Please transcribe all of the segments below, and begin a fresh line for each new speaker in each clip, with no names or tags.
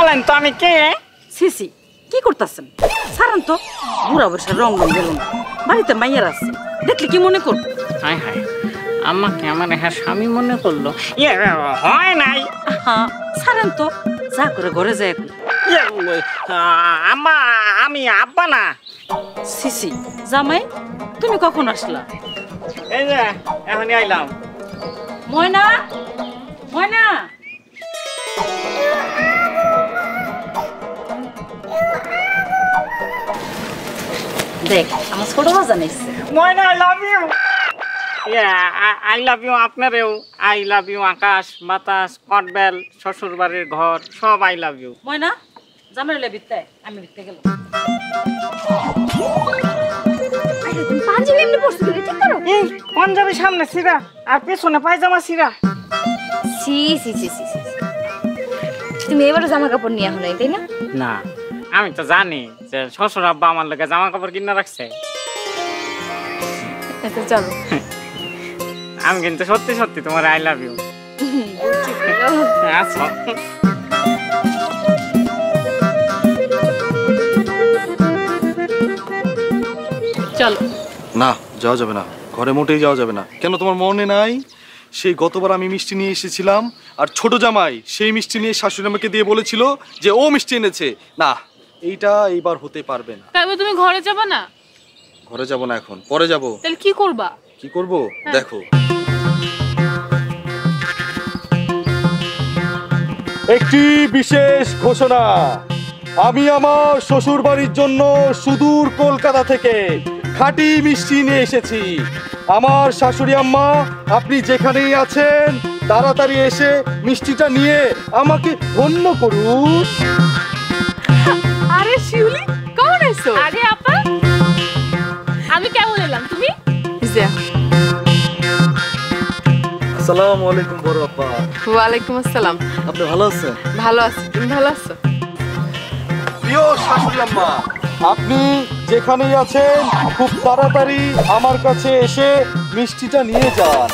বলেন তো আমি কে?
সিসি কি করতেছেন? সারান তো, বুড়া বসে রং রং গেল না, বাড়িতে মাইয়ার আছে, দেখলে কি মনে করবো?
হায় হায়, আমাকে আমার হ্যাঁ স্বামী মনে করলো। হয় নাই।
হ্যাঁ সারান তো, যা করে ঘরে যায়।
আম্মা আমি আব্বা না।
সিসি জামাই তুমি কখন আসলা?
এই যে এখনই আইলাম।
ময়না, ময়না, দেখ আমার ছোট বাজান এসছে।
ময়না I love you. I love you আপনারেও। আই লাভ ইউ আকাশ বাতাস কটবেল শ্বশুর বাড়ির ঘর সব আই লাভ ইউ।
ময়না জামাই বিত্তায়, আমি বিত্তে গেলাম।
পাঞ্জাবি এমনি পরছিস ঠিক করো।
পাঞ্জাবি সামনে সিরা আর পেছনে পায়জামা সিরা।
সি সি সি সি তুমি এবারে জামা কাপড় নিয়ে হলো তাই না?
না আমি তো জানি যে শ্বশুর আব্বা আমার লোকে জামা কাপড় কিনে রাখছে।
আচ্ছা চলো।
আমি কিন্তু সত্যি সত্যি তোমার আই লাভ ইউ। আচ্ছা
চলো।
না যাওয়া যাবে না, ঘরে মোটেই যাওয়া যাবে না। কেন তোমার মনে নাই সেই গতবার আমি মিষ্টি নিয়ে এসেছিলাম আর ছোট জামাই সেই মিষ্টি নিয়ে শাশুড়ি আমাকে দিয়ে বলেছিল যে ও মিষ্টি এনেছে? না এইটা এইবার হতে পারবে না।
তবে তুমি ঘরে যাবে না?
ঘরে যাব না, এখন পরে যাব।
তাহলে কি করবা?
কি করব দেখো। একটি বিশেষ ঘোষণা, আমি আমার শ্বশুর বাড়ির জন্য সুদূর কলকাতা থেকে খাঁটি মিষ্টি নিয়ে এসেছি। আমার শাশুড়ি আম্মা আপনি যেখানেই আছেন তাড়াতাড়ি এসে মিষ্টিটা নিয়ে আমাকে ধন্য করুন।
আরে শিউলি কেমন আছো? আরে আপা আমি কেমন এলাম? তুমি
আসসালামু আলাইকুম বড় আপা।
ওয়ালাইকুম আসসালাম।
আপনি ভালো আছেন?
ভালো আছি, তুমি ভালো আছো?
প্রিয় শাশুড়ি আম্মা আপনি যেখানেই আছেন খুব তাড়াতাড়ি আমার কাছে এসে মিষ্টিটা নিয়ে যান।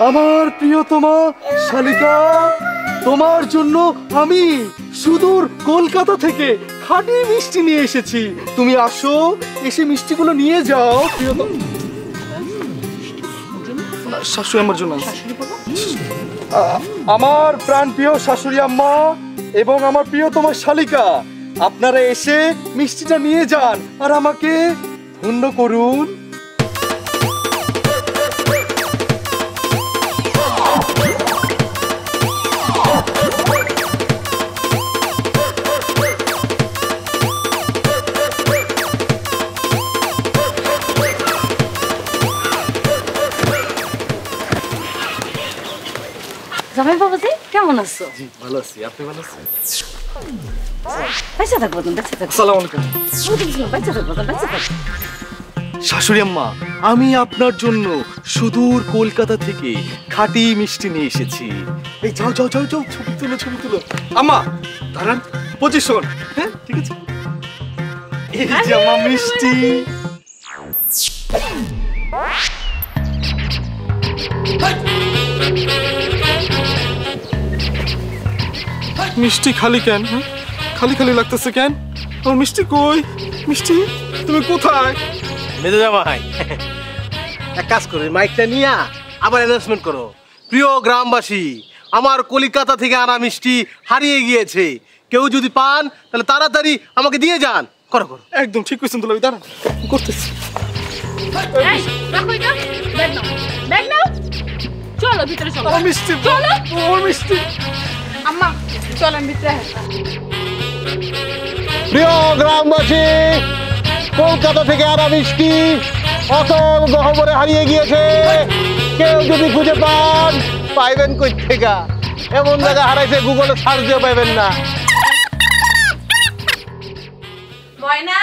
আমার প্রিয়তমা শালিকা, তোমার জন্য আমি সুদূর কলকাতা থেকে খাঁটি মিষ্টি নিয়ে এসেছি। তুমি আসো, এসে মিষ্টিগুলো নিয়ে যাও। প্রিয়তম শাশুড়ি আমার জন্য আমার প্রাণ প্রিয় শাশুড়ি আম্মা এবং আমার প্রিয়তমা শালিকা, আপনারা এসে মিষ্টিটা নিয়ে যান আর আমাকে ধন্য করুন।
জামাই বাবাজি কেমন আছো?
জি ভালো আছি, আপনি ভালো আছেন?
পয়সা থাকবো তুমি, পয়সা থাকবো।
আসসালামু আলাইকুম।
পয়সা থাকবো, পয়সা থাকবো।
শাশুড়ি আম্মা আমি আপনার জন্য সুদূর কলকাতা থেকে খাঁটি মিষ্টি নিয়ে এসেছি। এই যাও যাও যাও যাও, ছবি তুলো ছবি তুলো। আম্মা দাঁড়ান, পজিশন। হ্যাঁ ঠিক আছে, এই যে আমার মিষ্টি। মিষ্টি খালি কেন? খালি খালি লাগতেছে কেন? আমার মিষ্টি কই? মিষ্টি তুমি কোথায়?
মেজো জামাই এক কাজ করো, মাইকটা নিয়ে আবার অ্যানাউন্সমেন্ট করো। প্রিয় গ্রামবাসী, আমার কলিকাতা থেকে আনা মিষ্টি হারিয়ে গিয়েছে। কেউ যদি পান তাহলে তাড়াতাড়ি আমাকে দিয়ে যান। করো করো।
একদম ঠিক কইছেন তো, দাঁড়ান করতেছি।
এই রাখো এটা, ব্যাগ নাও, ব্যাগ নাও, চলো ভিতরে চলো।
আমার মিষ্টি,
চলো।
আমার মিষ্টি।
আম্মা চলেন ভিতরে।
প্রিয় গ্রামবাসী, কলকাতা থেকে আনা মিষ্টি অতল গহ্বরে হারিয়ে গিয়েছে। কেউ যদি খুঁজে পান, পাইবেন কই থেকে? এমন জায়গা হারাইছে গুগলে সার্চ দিয়ে পাইবেন না।
ময়না,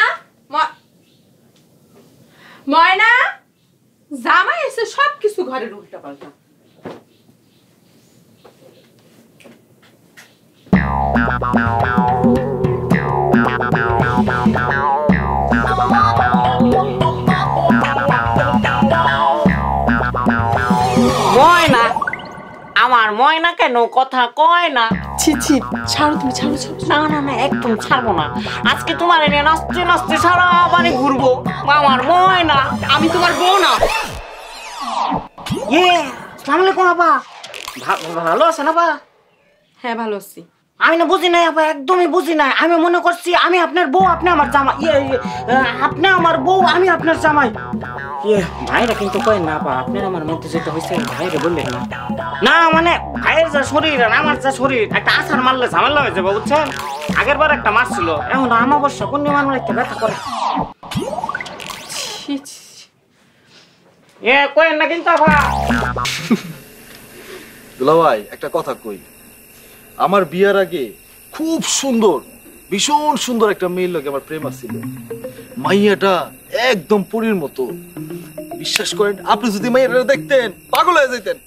ময়না, জামাই এসে
আছে সবকিছু ঘরের উল্টা পাল্টা।
ময়না, আমার ময়না কেন কথা কয় না?
ছি ছি, ছাড়ো তুমি, ছাড়ো ছাড়ো।
না না না, একদম ছাড়বো না। আজকে তোমার এনে নাচতে নাচতে সারা বাড়ি ঘুরবো। আমার ময়না,
আমি তোমার বউ না।
আসসালামু আলাইকুম আপা। ভালো আছেন আপা?
হ্যাঁ ভালো আছি।
আমি না বুঝি নাই আপা, একদমই বুঝি নাই। আমি মনে করছি আমি আপনার বউ, আপনি আমার জামাই। আপনি আমার বউ, আমি আপনার জামাই। ভাইরা কিন্তু কয়েন না আপা, আপনার আমার মধ্যে যেটা হয়েছে ভাইরে বললেন না। না মানে ভাইয়ের যা শরীর আর আমার যা শরীর, একটা আছাড় মারলে ঝামেলা হয়ে যাবে বুঝছেন। আগের বার একটা মারছিল, এখন আমাবস্যা পূর্ণিমা একটা ব্যথা করে।
ছি ছি।
কয়েন না কিন্তু আপা।
দুলাভাই একটা কথা কই, আমার বিয়ার আগে খুব সুন্দর, ভীষণ সুন্দর একটা মেয়ের লগে আমার প্রেম আছিল। মাইয়াটা একদম পরীর মতো। বিশ্বাস করেন, আপনি যদি মাইয়াটা দেখতেন পাগল হয়ে যেতেন।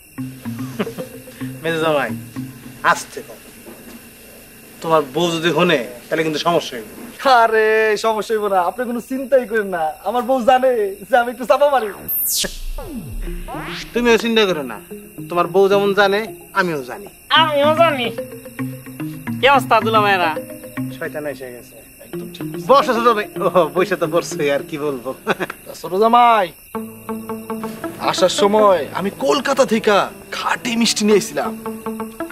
মেজে জামাই আসতে কও। তোমার বউ যদি হনে তাহলে কিন্তু সমস্যা হইবে।
আরে সমস্যা হইব না, আপনি কোনো চিন্তাই করেন না। আমার বউ জানে যে আমি একটু চাপা মারি।
তুমিও চিন্তা করো না, তোমার বউ যেমন জানে আমিও জানি।
আমিও জানি। কি অবস্থা দুলা ভাইরা?
শয়তান এসে গেছে। বসে ছোট ভাই। ও বসে তো বসছে, আর কি বলবো।
ছোট জামাই, আসার সময় আমি কলকাতা থেকে খাঁটি মিষ্টি নিয়ে এসেছিলাম।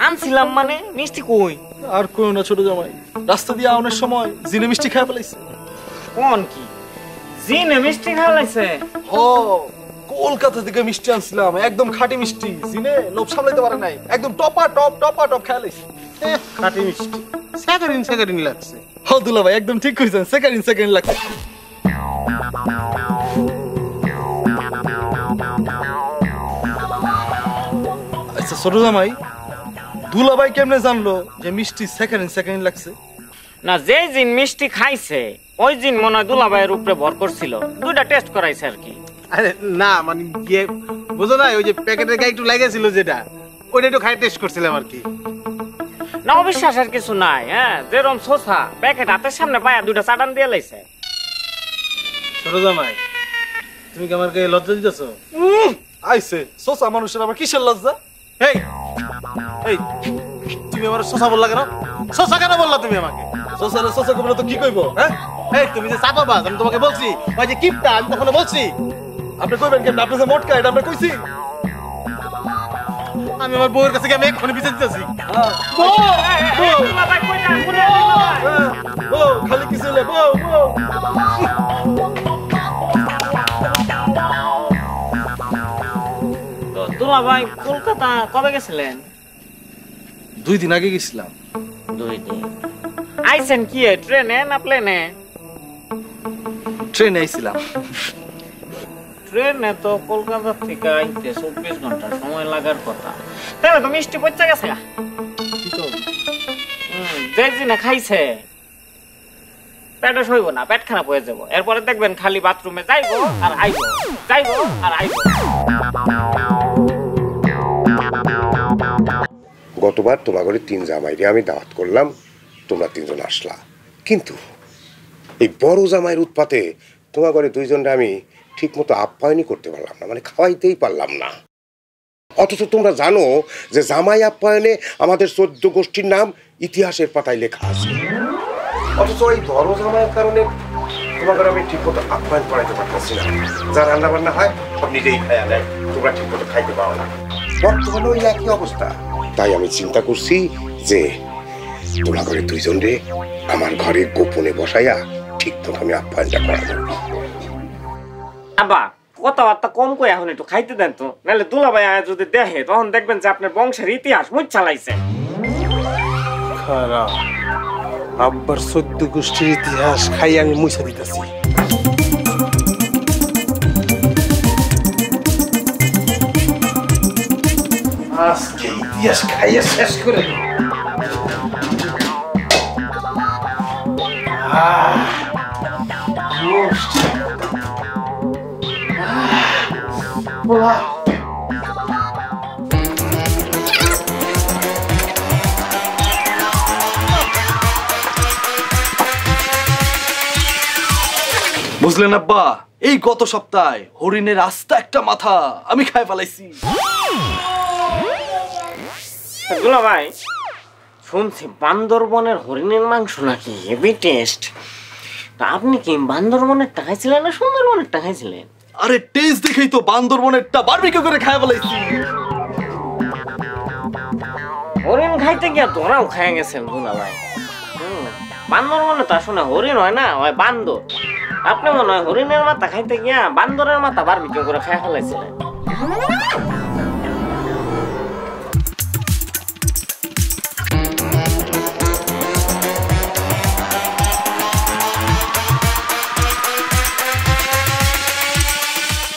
আনছিলাম মানে মিষ্টি কই?
আর কোনো না ছোট জামাই, রাস্তা দিয়ে আনার সময় জিনে মিষ্টি খাই ফেলাইছে।
কোন কি জিনে মিষ্টি খাওয়াইছে?
ও কলকাতা থেকে মিষ্টি আনছিলাম, একদম খাঁটি মিষ্টি। জিনে লোভ সামলাইতে পারে নাই, একদম টপা টপ খাই লাইছে।
খাটি মিষ্টি সেকারিন লাগছে।
হ দুলা ভাই একদম ঠিক কইছেন, সেকেন্ড লাগছে। আচ্ছা ছোট জামাই, দুলা ভাই কেমনে জানলো যে মিষ্টি সেকেন্ড লাগছে?
না, যে জিন মিষ্টি খাইছে ওই জিন মনে হয় দুলা ভাইয়ের উপরে ভর করছিল, দুইটা টেস্ট করাইছে আর কি।
আরে না মানে গিয়ে বুঝো না, ওই যে প্যাকেটের গায়ে একটু লেগেছিল যেটা, ওইটা একটু খাই টেস্ট করছিলাম আর কি।
না অবিশ্বাসের কিছু নাই। হ্যাঁ, যেরকম শোষা প্যাকেট হাতের সামনে পায়া দুইটা চাটান দিয়ে লাইছে।
ছোট জামাই, তুমি কি আমার গায়ে লজ্জা দিতেছো?
আইছে সোসা মানুষের আবার কিসের লজ্জা?
এই এই তুমি আমার শোষা বললা কেন? শোষা কেন বললা তুমি আমাকে?
সোসা কবলে তো কি কইবো? হ্যাঁ
এই তুমি যে চাপাবাজ, আমি তোমাকে বলছি। ওই যে কিপটা, আমি তখন বলছি।
আপনি কইবেন কেন? আপনি যে মটকা, এটা আমরা কইছি।
আমি আমার বউয়ের কাছে গিয়ে আমি এক্ষুনি বিচার দিতেছি।
দুলা ভাই কই যান? কোনে দুলা ভাই?
বউ খালি কি ছেলে, বউ
তো দুলা ভাই কলকাতা কবে গেছিলেন?
2 দিন আগে গেছিলাম।
2 দিন। আইছেন কি ট্রেনে না প্লেনে?
ট্রেনে আইছিলাম।
ট্রেনে তো কলকাতা থেকে আইতে 24 ঘন্টা সময় লাগার কথা। তাহলে তো মিষ্টি পচা গেছে। যে জিনে খাইছে পেটে সইব না, পেট খারাপ হয়ে যাব। এরপরে দেখবেন খালি বাথরুমে যাইবো আর আইবো, যাইবো আর আইবো।
গতবার তোমার ঘরে 3 জামাইরে আমি দাওয়াত করলাম, তোমরা 3 জন আসলা, কিন্তু এই বড় জামাইয়ের উৎপাতে তোমার ঘরে 2 জনরে আমি ঠিক মতো আপ্যায়নই করতে পারলাম না, মানে খাওয়াইতেই পারলাম না। অথচ তোমরা জানো যে জামাই আপ্যায়নে আমাদের 14 গোষ্ঠীর নাম ইতিহাসের পাতায় লেখা আছে। অথচ এই বড় জামাইয়ের কারণে তোমার ঘরে আমি ঠিক মতো আপ্যায়ন করাইতে পারতেছি না। যা রান্না বান্না হয় সব নিজেই খাইয়া নেয়, তোমরা ঠিক মতো খাইতে পারো না। বর্তমানে ওই একই অবস্থা। তাই আমি চিন্তা করছি যে তোমার ঘরে 2 জনরে আমার ঘরে গোপনে বসাইয়া ঠিক মতো আমি আপ্যায়নটা করাবো।
আব্বা কথাবার্তা কম কই, এখন একটু খাইতে দেন তো, নাহলে দুলা ভাই যদি দেখে তখন দেখবেন যে আপনার বংশের ইতিহাস মুছ চালাইছে।
খারাপ আব্বার 14 গোষ্ঠীর ইতিহাস খাই আমি মুছে দিতেছি। আজকে ইতিহাস খাইয়া শেষ করে দেব।
বুঝলেন আব্বা, এই গত সপ্তাহে হরিণের আস্তা একটা মাথা আমি খাই ফেলাইছি।
দুলা ভাই, শুনছি বান্দরবনের হরিণের মাংস নাকি হেভি টেস্ট। তা আপনি কি বান্দরবনের খাইছিলেন না সুন্দরবনের খাইছিলেন?
আরে টেস্ট দেখেই তো বান্দরবনেরটা বারবিকিউ করে খাই ফেলাইছি।
হরিণ খাইতে গিয়া তোরাও খাই গেছেন দুলা ভাই। বান্দরবনে তো আসলে হরিণ হয় না, হয় বান্দর। আপনি মনে হয় হরিণের মাথা খাইতে গিয়া বান্দরের মাথা বারবিকিউ করে খাই ফেলাইছিলেন।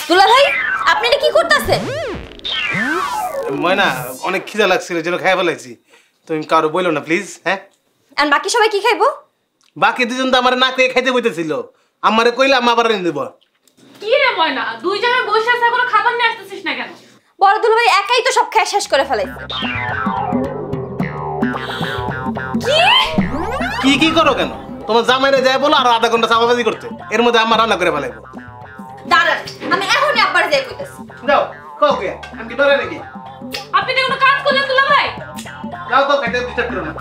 দুলা ভাই আপনি এটা কি করতেছেন?
ময়না অনেক খিদা লাগছিল যেন খাই ফেলাইছি, তুমি কারো বললো না প্লিজ। হ্যাঁ,
আর বাকি সবাই কি খাইবো?
বাকি দুজন তো আমার না খেয়ে খাইতে বইতেছিল, আমারে কইলে আমি আবার এনে দেবো।
কি রে ময়না, দুই জায়গায় বসে আছে, কোনো খাবার নিয়ে আসতেছিস না কেন?
বড় দুলা ভাই একাই তো সব খেয়ে শেষ করে ফেলাইছে।
কি কি করো কেন? তোমার জামাইরে যায় বলো আর আধা ঘন্টা চাপাবাজি করতে, এর মধ্যে আমার রান্না করে ফেলাইবো।
দাঁড়ান, আমি এখনই আব্বারে যাই কইতাছি।
যাও কাউকে, আমি কি ডরে নাকি?
আপনি তো কোনো কাজ করলেন দুলা ভাই?
যাও তো খাইতে ডিস্টার্ব করো না।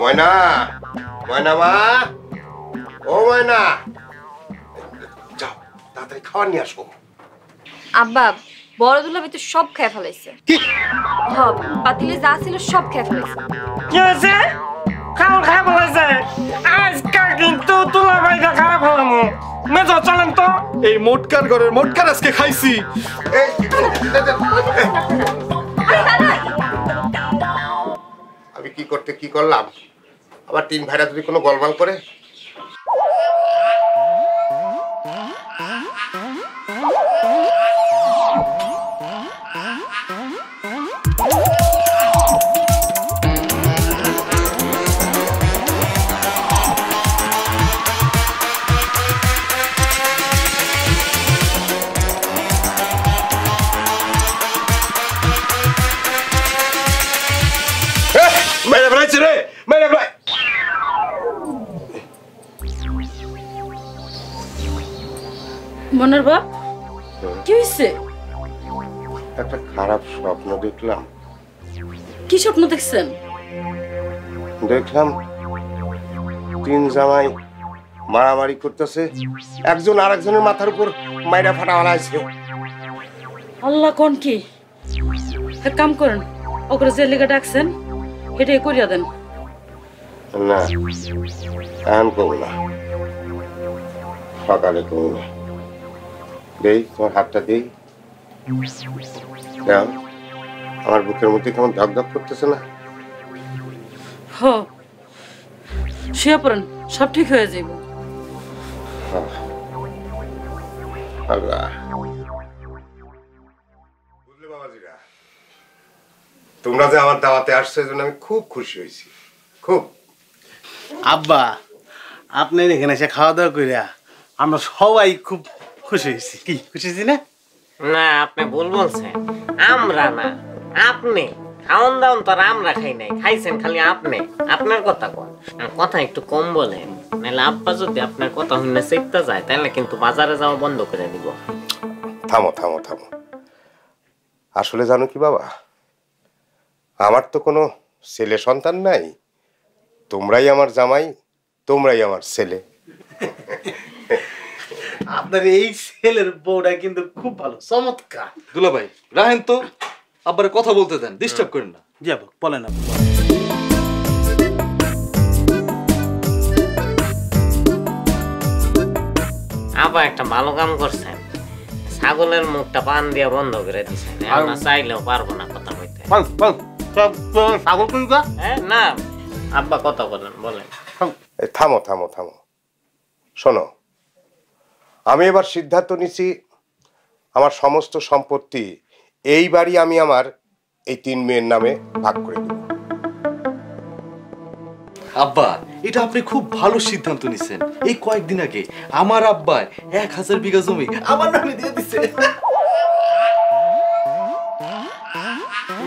ময়না, ময়না মা, ও ময়না, যাও তাড়াতাড়ি খাবার নিয়ে আসো।
আব্বা বড় দুলা ভাই তো সব খেয়ে ফেলাইছে। হ্যাঁ, পাতিলে যা ছিল সব খেয়ে ফেলাইছে।
কি হয়েছে? খাবার খাই ফেলাইছে? আজকে কিন্তু দুলা ভাইটা খাই ফেলামো। মেজো চলেন তো।
এই মোটকার ঘরের মোটকার আজকে খাইছি।
এই,
আরে দাদা,
আমি কি করতে কি করলাম? আবার তিন ভাইরা যদি কোনো গোলমাল করে। মেরে ফেলাইছে রে, মেরে ফেলাই।
মনের বাপ কি হয়েছে?
একটা খারাপ স্বপ্ন দেখলাম।
কি স্বপ্ন দেখছেন?
দেখলাম তিন জামাই মারামারি করতেছে, একজন আরেকজনের মাথার উপর মাইরা ফাটা বানাইছে।
আল্লাহ কোন কি? এক কাম করেন, ওগুলো যে লেগে ডাকছেন এটাই করিয়া দেন।
না, এখন কম না, সকালে কম না। দেই তোমার হাতটা দেই, দাও। আমার বুকের মধ্যে কেমন ধক ধক করতেছে না?
হ, শুয়ে পড়েন, সব ঠিক হয়ে যাইব।
আল্লাহ, বুঝলে বাবাজিরা, তোমরা যে আমার দাওয়াতে আসছো এজন্য আমি খুব খুশি হয়েছি, খুব।
আব্বা আপনি এখানে এসে খাওয়া দাওয়া করিয়া আমরা সবাই খুব খুশি হয়েছি। কি খুশি হয়েছি না?
না, আপনি ভুল বলছেন। আমরা না, আপনি। খাওন দাওন তো আর আমরা খাই নাই, খাইছেন খালি আপনি। আপনার কথা কন, কথা একটু কম বলেন, নাহলে আব্বা যদি আপনার কথা শুনে চেপতে যায় তাহলে কিন্তু বাজারে যাওয়া বন্ধ করে দিব।
থামো থামো থামো, আসলে জানো কি বাবা, আমার তো কোনো ছেলে সন্তান নাই। তোমরাই আমার জামাই, তোমরাই আমার ছেলে।
আপনার এই ছেলের বউটা কিন্তু খুব ভালো, চমৎকার।
দুলা ভাই রাহেন তো, আব্বারে কথা বলতে দেন, ডিস্টার্ব করেন না।
যাবো, বলেন আপনি।
আবার একটা ভালো কাম করছেন, ছাগলের মুখটা পান দিয়া বন্ধ করে দিছেন। আমরা চাইলেও পারবো না কথা কইতে।
ছাগল কোনটা?
না আব্বা কথা বলেন, বলেন।
এই থামো থামো থামো, শোনো, আমি এবার সিদ্ধান্ত নিছি আমার সমস্ত সম্পত্তি এই বাড়ি আমি আমার এই তিন মেয়ের নামে ভাগ করে দেব।
আব্বা, এটা আপনি খুব ভালো সিদ্ধান্ত নিছেন। এই কয়েকদিন আগে আমার আব্বা 1000 বিঘা জমি আমার নামে দিয়ে দিছে।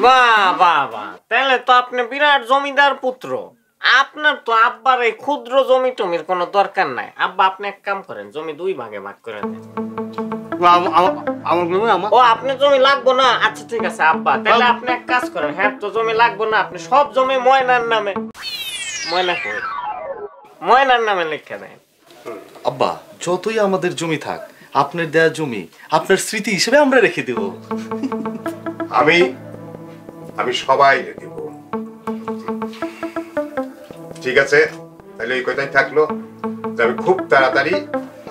বাহ বাহ বাহ, তাহলে তো আপনি বিরাট জমিদার পুত্র। আপনার তো আব্বার এই ক্ষুদ্র জমি টমির কোনো দরকার নাই। আব্বা আপনি এক কাম করেন, জমি 2 ভাগে ভাগ করে দেন। ও আপনি জমি লাগবো না? আচ্ছা ঠিক আছে আব্বা, তাহলে আপনি এক কাজ করেন, হ্যাঁ তো জমি লাগবো না, আপনি সব জমি ময়নার নামে, ময়নার নামে লিখে দেন।
আব্বা, যতই আমাদের জমি থাক, আপনার দেয়া জমি আপনার স্মৃতি হিসেবে আমরা রেখে দেব।
আমি সবাই দেব। ঠিক আছে, তাহলে এই কথাই থাকলো যে আমি খুব তাড়াতাড়ি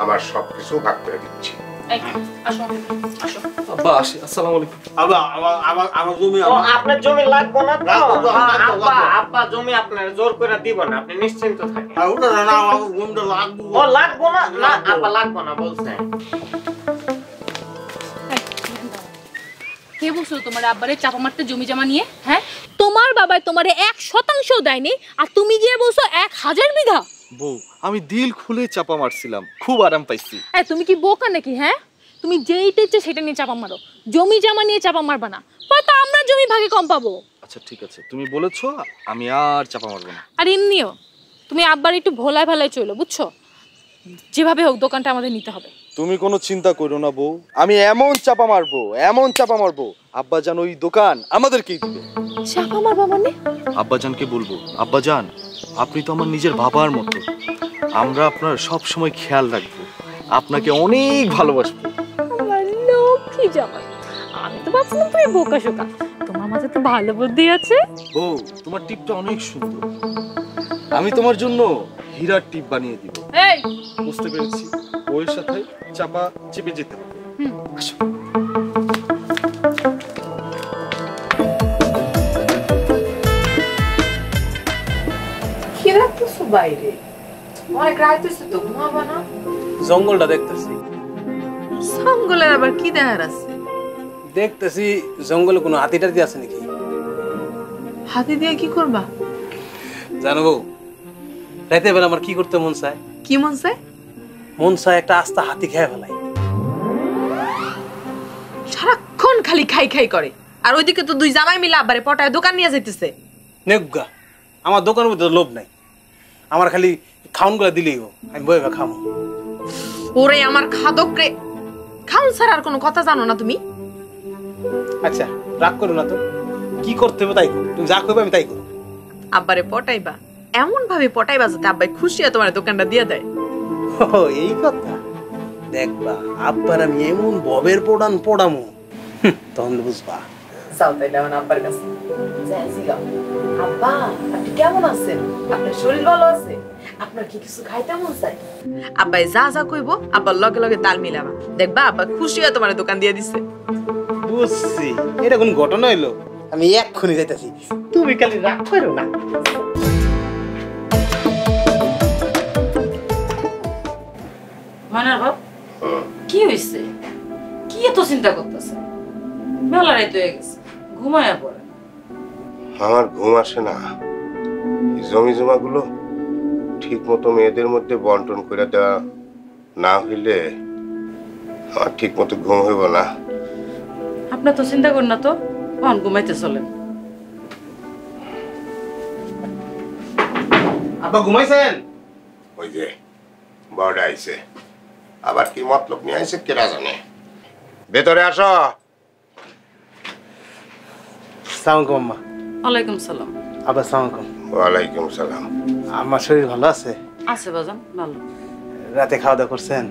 আমার সবকিছু ভাগ করে দিচ্ছি।
আব্বা আসি, আসসালামু আলাইকুম।
আমার জমি
ও আপনার জমি লাগবো না তো? আব্বা আব্বা জমি আপনার জোর করে দিব না, আপনি নিশ্চিন্ত থাকেন। ও লাগবো না? না আব্বা লাগবো না বলছেন।
কে বলছো তোমার আব্বারে চাপা মারতে জমি জমা নিয়ে? হ্যাঁ, তোমার বাবাই তোমারে 1% দেয়নি, আর তুমি গিয়ে বলছো 1000 বিঘা।
বউ, আমি দিল খুলে চাপা মারছিলাম, খুব আরাম পাইছি।
তুমি কি বোকা নাকি? হ্যাঁ, তুমি যেইটা ইচ্ছে সেটা নিয়ে চাপা মারো, জমি জমা নিয়ে চাপা মারবা না, হয়তো আমরা জমি ভাগে কম পাবো।
আচ্ছা ঠিক আছে, তুমি বলেছো, আমি আর চাপা মারবো না।
আর এমনিও তুমি আব্বার একটু ভোলায় ভালায় চলো, বুঝছো? যেভাবে হোক দোকানটা আমাদের নিতে হবে।
তুমি কোনো চিন্তা করো না বউ, আমি এমন চাপা মারবো আব্বা জান ওই দোকান আমাদেরকেই দিবে।
চাপা মারবা মানে?
আব্বা জানকে বলবো, আব্বা জান আপনি তো আমার নিজের বাবার মতো, আমরা আপনার সব সময় খেয়াল রাখবো, আপনাকে অনেক ভালোবাসবো।
আমার লক্ষ্মী জামাই, আমি তো ভাবছিলাম তুমি বোকা শোকা, তোমার মাঝে তো ভালো বুদ্ধি আছে।
বউ, তোমার টিপটা অনেক সুন্দর, আমি তোমার জন্য হীরার টিপ বানিয়ে দিব।
এই
বুঝতে পেরেছি, ওর সাথে চাপা চেপে যেতে হবে। আসো।
কি রাখতেছো বাইরে? অনেক রাত হয়েছে তো, ঘুমাবা না?
জঙ্গলটা দেখতেছি।
জঙ্গলের আবার কি দেখার আছে?
দেখতেছি জঙ্গলে কোনো হাতি টাতি আছে নাকি।
হাতি দিয়ে কি করবা?
জানো বউ, রাতে বেলা আমার কি করতে মন চায়?
কি মন চায়?
মন চায় একটা আস্তা হাতি খেয়ে ফেলাই।
সারাক্ষণ খালি খাই খাই করে, আর ওইদিকে তো 2 জামাই মিলে আবারে পটায় দোকান নিয়ে যাইতেছে।
নেগা, আমার দোকানের মধ্যে লোভ নাই, আমার খালি খাউন গুলা দিলেই গো, আমি বইবা খামো।
ওরে আমার খাদক রে, খাউন ছাড়া আর কোনো কথা জানো না তুমি?
আচ্ছা রাগ করো না তো, কি করতে হবে তাই করো, তুমি যা করবে আমি তাই করো।
আব্বারে পটাইবা, এমন ভাবে পটাইবা যাতে আব্বাই খুশি হয়ে তোমার দোকানটা দিয়ে দেয়।
ও এই কথা, দেখবা আব্বার আমি এমন ববের পোড়ামো, তখন বুঝবা।
যাও তাইলে আমার আব্বার কাছে যাই জিগাও, আব্বা আপনি কেমন আছেন? আপনার শরীর ভালো আছে? আপনার কি কিছু খাইতে মন চায়? আব্বাই যা যা কইবো আব্বার লগে লগে তাল মিলাবা, দেখবা আব্বা খুশি হয়ে তোমার দোকান দিয়ে দিছে।
বুঝছি, এটা কোন ঘটনা হইলো? আমি এক্ষুনি যাইতাছি, তুমি খালি রাগ করো না।
ময়নার বাপ, কি হয়েছে? কি এত চিন্তা করতেছে? মেলা রাত হয়ে গেছে, ঘুমায়া পড়ে।
আমার ঘুম আসে না, জমি জমাগুলো ঠিক মতো মেয়েদের মধ্যে বন্টন করে দেওয়া না হইলে আমার ঠিক মতো ঘুম হইব না।
আপনার তো চিন্তা করেন না তো, কখন ঘুমাইতে চলেন।
আব্বা ঘুমাইছেন?
ওই যে বড় আইছে, আবার কি মতলব নিয়ে আইছে কেরা জানে। ভেতরে আসো।
সালাম আম্মা।
ওয়ালাইকুম সালাম।
আব্বা সালাম।
ওয়ালাইকুম সালাম।
আমার শরীর ভালো আছে?
আছে বাজান, ভালো।
রাতে খাওয়া দাওয়া করছেন?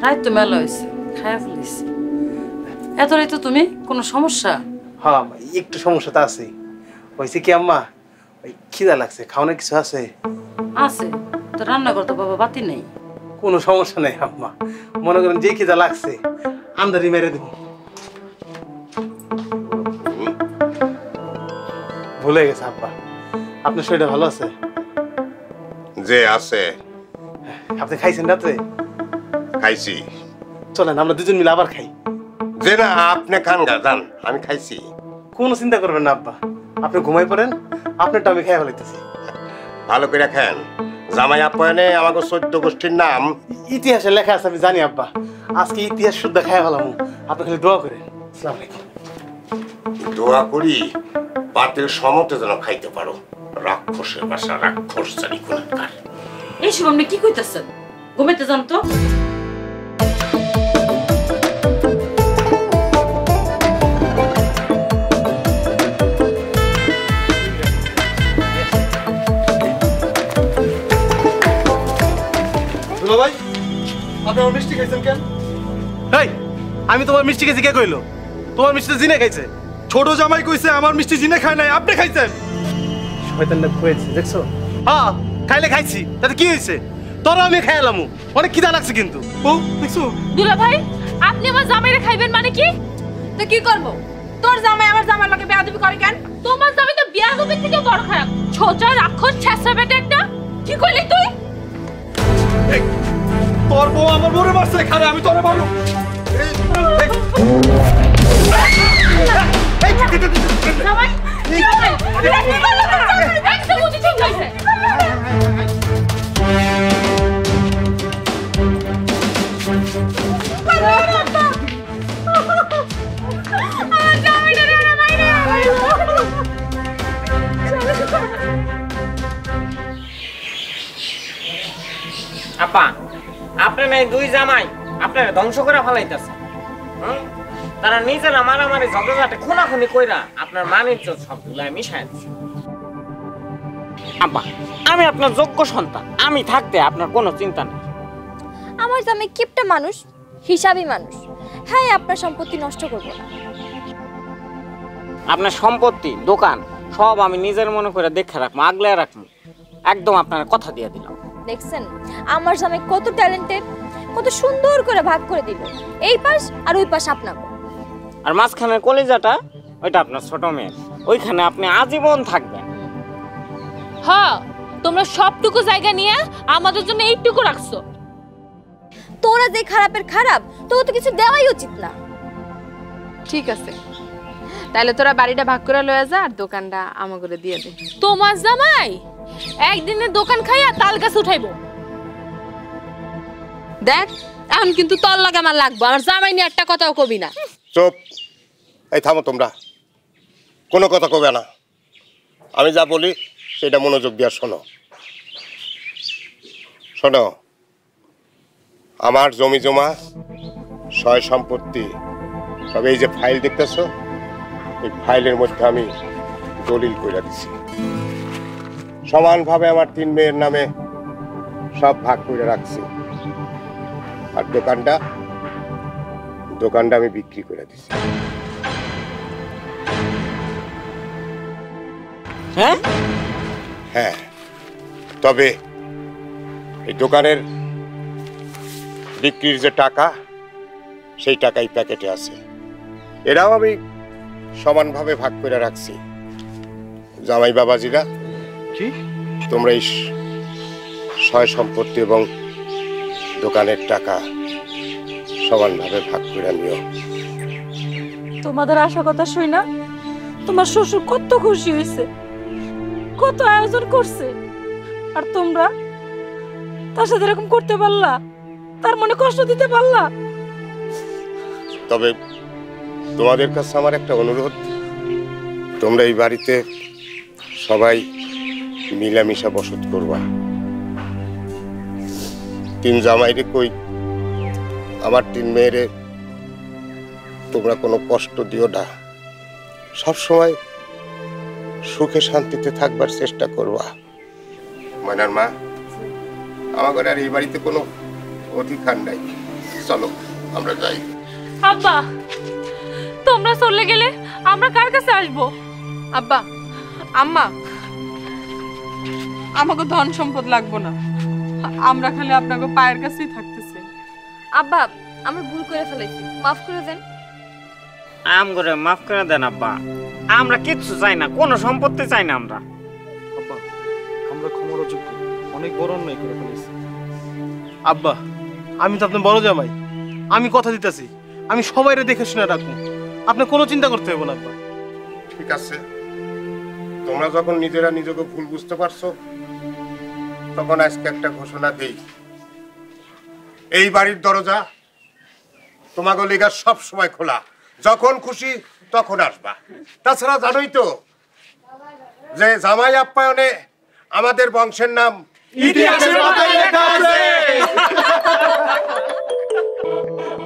রাত তো মেলা হয়েছে, খায়া ফেলিস। এত রাতে তুমি কোনো সমস্যা?
হ্যাঁ একটু সমস্যা তো আছে। হয়েছে কি আম্মা, ওই খিদা লাগছে, খাওয়ানোর কিছু আছে?
আছে তো, রান্না করতে বাবা বাতি নেই।
কোনো সমস্যা নেই আম্মা, মনে করেন যে খিদা লাগছে আমদারি মেরে দেবো। ভুলে গেছে আব্বা, আপনার শরীরটা ভালো আছে?
যে আছে।
আপনি খাইছেন রাত্রে?
খাইছি।
চলেন আমরা দুজন মিলে আবার খাই।
যে না আপনি খান গা, যান, আমি খাইছি।
কোনো চিন্তা করবেন না আব্বা, আপনি ঘুমাই পড়েন, আপনারটা আমি খাই ফেলাইতেছি।
ভালো করে খেন। জামাই আপ্যায়নে আমাকে 14 গোষ্ঠীর নাম
ইতিহাসে লেখা আছে, আমি জানি আব্বা। আজকে ইতিহাস শুদ্ধ খাই ফেলাম। আপনি খালি দোয়া করেন। আসসালামু আলাইকুম।
দোয়া করি বাতের সমতে যেন খাইতে পারো। রাক্ষসের বাসা রাক্ষস জানি কোনকার।
এইসব আপনি কি কইতাছেন? ঘুমাইতে যান তো।
দুলা ভাই, আপনি আমার মিষ্টি খাইছেন কেন?
এই, আমি তোমার মিষ্টি খেয়েছি, কে কইলো? তোমার মিষ্টি জিনে খাইছে।
ছোট জামাই কইছে আমার মিষ্টি জিনে খায় নাই, আপনি খাইছেন।
শয়তানটা কইছে, দেখছো? হ্যাঁ, খাইলে খাইছি, তাতে কি হয়েছে? তোরা আমি খাইলাম, অনেক খিদা লাগছে কিন্তু।
ও দেখছো?
দুলা ভাই, আপনি আমার জামাইরে খাইবেন মানে কি?
তো কি করব? তোর জামাই আমার জামার লগে বেয়াদবি করে কেন?
তোমার জামাই তো বিয়াদবির থেকে বড় খারাপ। ছোটা রাক্ষস ছেঁচড়া বেটা একটা। কি কইলি তুই?
তোর বউ আমার বউরে মারছে, খারে আমি তোরে মারু।
জামাই, জামাই, এটা কি করলো তোর জামাই? একদম উচিত হইছে।
আপা, আপনার এই দুই জামাই আপনার ধ্বংস করে ফেলাইতেছে। তারা নিজেরা মারামারি ঝগড়াঝাটি খুনাখুনি কইরা আপনার মানের সব গুলা মিশাই দিচ্ছে। আপা, আমি আপনার যোগ্য সন্তান, আমি থাকতে আপনার কোনো চিন্তা নেই।
আমার জামাই কিপটা মানুষ, হিসাবী মানুষ। হ্যাঁ, আপনার সম্পত্তি নষ্ট করব না।
আপনার সম্পত্তি, দোকান সব আমি নিজের মনে করে দেখে রাখবো, আগলে রাখবো। একদম আপনার কথা দিয়ে দিলাম।
দেখছেন আমার জামাই কত ট্যালেন্টেড, কত সুন্দর করে ভাগ করে দিল। এই পাশ আর ওই পাশ আপনাকে।
আর মাঝখানের কলিজাটা ওইটা আপনার ছোট মেয়ে, ওইখানে আপনি আজীবন থাকবেন।
হ্যাঁ, তোমরা সবটুকু জায়গা নিয়ে আমাদের জন্য এইটুকু রাখছো।
তোরা যে খারাপের খারাপ, তোর তো কিছু দেওয়াই উচিত না।
ঠিক আছে, তাহলে তোরা বাড়িটা ভাগ করে লয়ে যা আর দোকানটা আমাকে দিয়ে দে।
তোমার জামাই একদিনের দোকান খাইয়া তাল গাছ উঠাইবো।
দেখ, এখন কিন্তু তোর লাগে আমার লাগবো। আমার জামাই নিয়ে একটা কথাও কবি না।
চুপ। এই থামো তোমরা, কোনো কথা কবে না। আমি যা বলি সেটা মনোযোগ দিয়ে শোনো। শোনো, আমার জমি জমা, সয় সম্পত্তি সব এই যে ফাইল দেখতেছো, এই ফাইলের মধ্যে আমি দলিল কইরা দিছি। সমানভাবে আমার 3 মেয়ের নামে সব ভাগ করে রাখছি। আর দোকানটা আমি বিক্রি করে দিছি।
হ্যাঁ
হ্যাঁ, তবে এই দোকানের বিক্রির যে টাকা, সেই টাকাই প্যাকেটে আছে। এরাও আমি সমানভাবে ভাগ করে রাখছি। জামাই বাবাজিরা,
কি
তোমরা এই সয় সম্পত্তি এবং দোকানের টাকা সমানভাবে ভাগ করে নিও।
তোমাদের আশা কথা শুই না, তোমার শ্বশুর কত খুশি হয়েছে, কত আয়োজন করছে, আর তোমরা তার সাথে এরকম করতে পারলা, তার মনে কষ্ট দিতে পারলা।
তবে তোমাদের কাছে আমার একটা অনুরোধ, তোমরা এই বাড়িতে সবাই মিলামিশা বসত করবা। 3 জামাইরে কই, আমার 3 মেয়েরে তোমরা কোনো কষ্ট দিও না। সবসময় সুখে শান্তিতে থাকবার চেষ্টা করবা। ময়নার মা, আমার আর এই বাড়িতে কোনো অধিকার নাই। চলো আমরা যাই।
আব্বা, তোমরা চলে গেলে আমরা কার কাছে আসবো?
আব্বা, আম্মা, আমাকে ধন সম্পদ লাগবো না। আমরা খালি আপনাকে পায়ের কাছেই থাকতেছি।
আব্বা, আমরা ভুল করে ফেলেছি, মাফ করে দেন।
করে মাফ করে দেন আব্বা। আমরা কিচ্ছু চাই না, কোনো সম্পত্তি চাই না আমরা।
আব্বা, আমরা ক্ষমার যোগ্য, অনেক বড় অন্যায় করে ফেলেছি।
আব্বা, আমি তো আপনার বড় জামাই, আমি কথা দিতেছি, আমি সবাইরে দেখে শুনে রাখবো। আপনি কোনো চিন্তা করতে হবে না আব্বা।
ঠিক আছে, তোমরা যখন নিজেরা নিজেকে ভুল বুঝতে পারছো, তখন আজকে একটা ঘোষণা দেই, এই বাড়ির দরজা তোমাকে লেগা সব সময় খোলা, যখন খুশি তখন আসবা। তাছাড়া জানোই তো যে জামাই আপ্যায়নে আমাদের বংশের নাম ইতিহাসের পাতায় লেখা আছে।